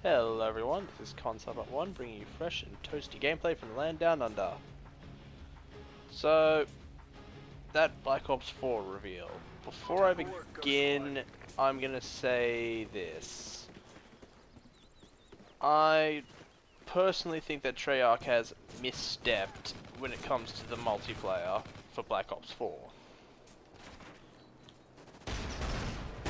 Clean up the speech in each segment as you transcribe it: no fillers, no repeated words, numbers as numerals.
Hello everyone, this is Concept1 bringing you fresh and toasty gameplay from the land down under. So, that Black Ops 4 reveal. Before I begin, I'm gonna say this. I personally think that Treyarch has misstepped when it comes to the multiplayer for Black Ops 4.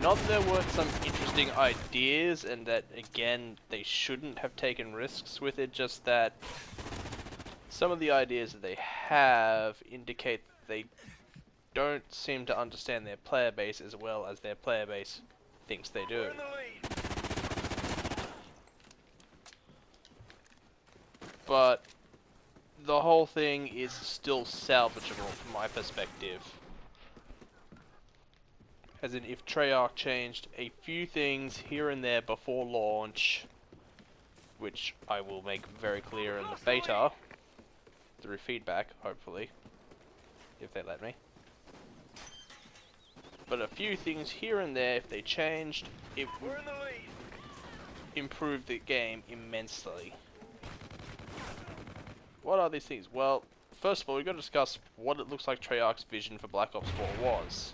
Not that there weren't some interesting ideas and that, again, they shouldn't have taken risks with it, just that some of the ideas that they have indicate that they don't seem to understand their player base as well as their player base thinks they do. But the whole thing is still salvageable from my perspective. As in, if Treyarch changed a few things here and there before launch, which I will make very clear in the beta, through feedback, hopefully, if they let me. But a few things here and there, if they changed, it would improve the game immensely. What are these things? Well, first of all, we've got to discuss what it looks like Treyarch's vision for Black Ops 4 was.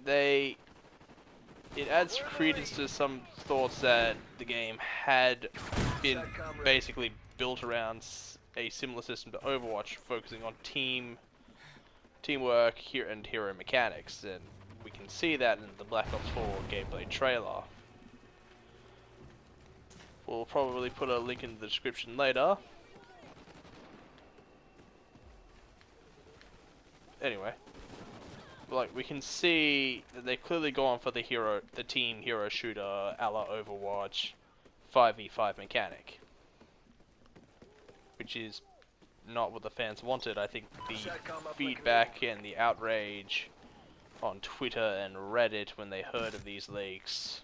It adds credence to some thoughts that the game had been basically built around a similar system to Overwatch, focusing on teamwork and hero mechanics, and we can see that in the Black Ops 4 gameplay trailer. We'll probably put a link in the description later. Anyway, like, we can see that they've clearly gone for the team hero shooter a la Overwatch 5v5 mechanic, which is not what the fans wanted. I think the feedback and the outrage on Twitter and Reddit when they heard of these leaks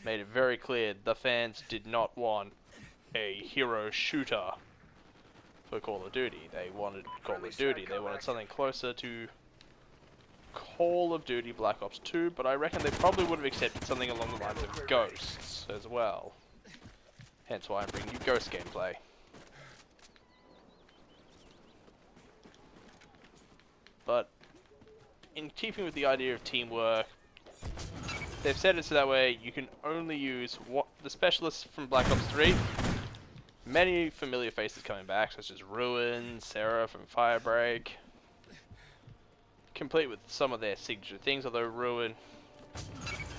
made it very clear the fans did not want a hero shooter for Call of Duty. They wanted Call of Duty. They wanted something closer to Call of Duty Black Ops 2, but I reckon they probably would have accepted something along the lines of Ghosts as well. Hence why I'm bringing you Ghost gameplay. But in keeping with the idea of teamwork, they've set it so that way you can only use the specialists from Black Ops 3. Many familiar faces coming back, such as Ruin, Sarah from Firebreak, complete with some of their signature things, although Ruin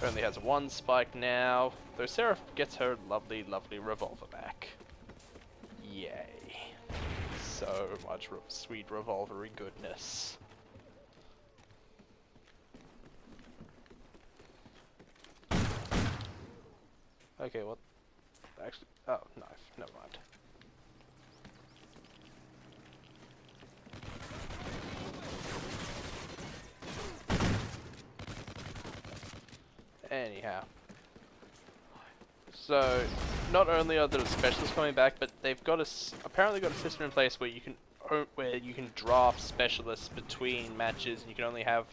only has one spike now, though Sarah gets her lovely, lovely revolver back. Yay. So much sweet revolvery goodness. Okay, what? Actually, oh, knife. Never mind. Anyhow. So, not only are the specialists coming back, but they've got apparently got a system in place where you can draft specialists between matches, and you can only have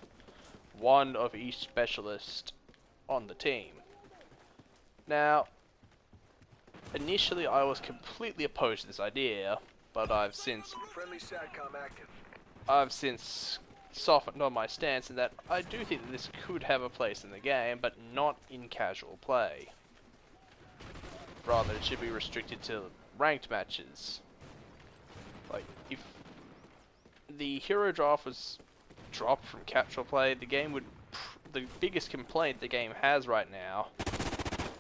one of each specialist on the team. Now, initially I was completely opposed to this idea, but I've since softened on my stance in that I do think that this could have a place in the game, but not in casual play. Rather, it should be restricted to ranked matches. Like, if the hero draft was dropped from casual play, the game would... the biggest complaint the game has right now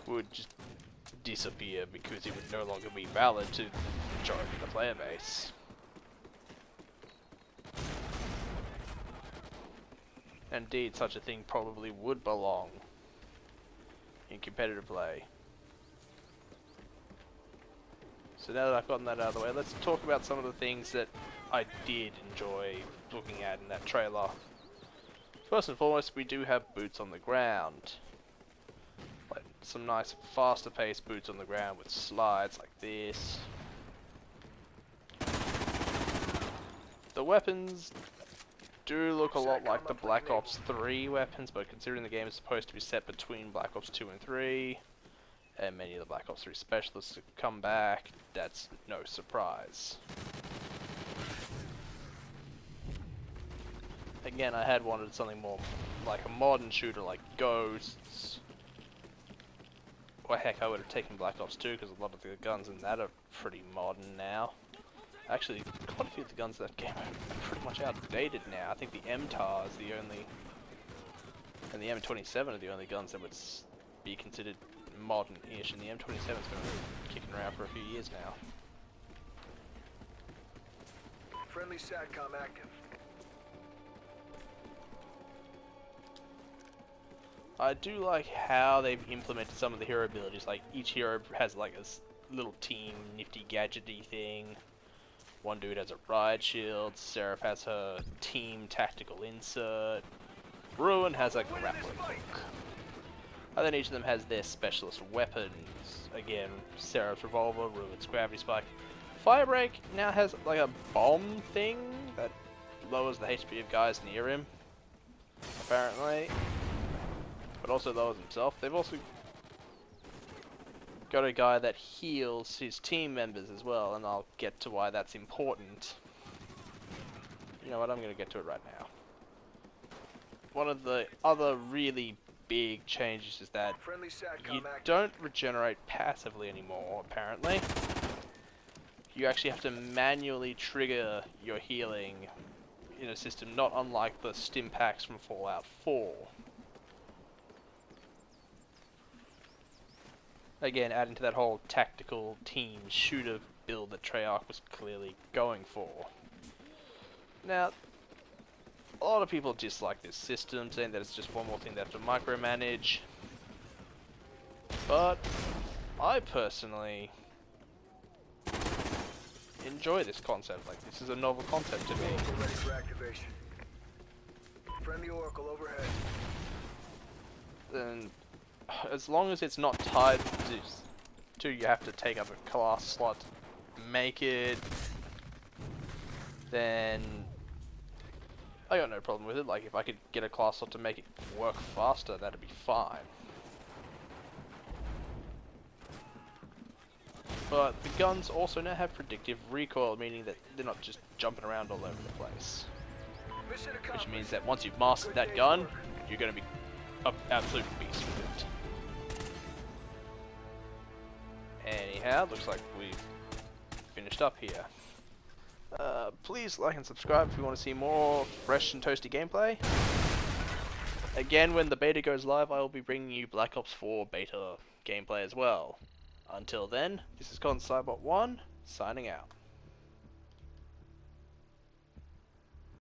would just disappear because it would no longer be valid to the majority of the player base. Indeed, such a thing probably would belong in competitive play. So now that I've gotten that out of the way, let's talk about some of the things that I did enjoy looking at in that trailer. First and foremost, we do have boots on the ground. Like some nice faster paced boots on the ground with slides like this. The weapons do look a lot like the Black Ops 3 weapons, but considering the game is supposed to be set between Black Ops 2 and 3, and many of the Black Ops 3 specialists have come back. That's no surprise. Again, I had wanted something more like a modern shooter like Ghosts. Or heck, I would have taken Black Ops 2 because a lot of the guns in that are pretty modern now. Actually, quite a few of the guns in that game are pretty much outdated now. I think the MTAR is the only, and the M27 are the only guns that would be considered modern-ish, and the M27's been kicking around for a few years now. Friendly SATCOM active. I do like how they've implemented some of the hero abilities. Like each hero has like a little team nifty gadgety thing. One dude has a riot shield. Seraph has her team tactical insert. Ruin has a grappling hook. And then each of them has their specialist weapons. Again, Seraph's revolver, Ruin's gravity spike. Firebreak now has like a bomb thing that lowers the HP of guys near him, apparently. But also lowers himself. They've also got a guy that heals his team members as well, and I'll get to why that's important. You know what, I'm going to get to it right now. One of the other really big changes is that you don't regenerate passively anymore, apparently. You actually have to manually trigger your healing in a system not unlike the stim packs from Fallout 4. Again, adding to that whole tactical team shooter build that Treyarch was clearly going for. Now, a lot of people dislike this system, saying that it's just one more thing they have to micromanage. But I personally enjoy this concept. Like, this is a novel concept to me. Ready for activation. Friendly Oracle overhead. And as long as it's not tied to you have to take up a class slot to make it, then I got no problem with it. Like, if I could get a class slot to make it work faster, that'd be fine. But the guns also now have predictive recoil, meaning that they're not just jumping around all over the place. Which means that once you've mastered that gun, you're going to be an absolute beast with it. Anyhow, looks like we've finished up here. Please like and subscribe if you want to see more fresh and toasty gameplay. Again, when the beta goes live, I will be bringing you Black Ops 4 beta gameplay as well. Until then, this is ConCybot1, signing out.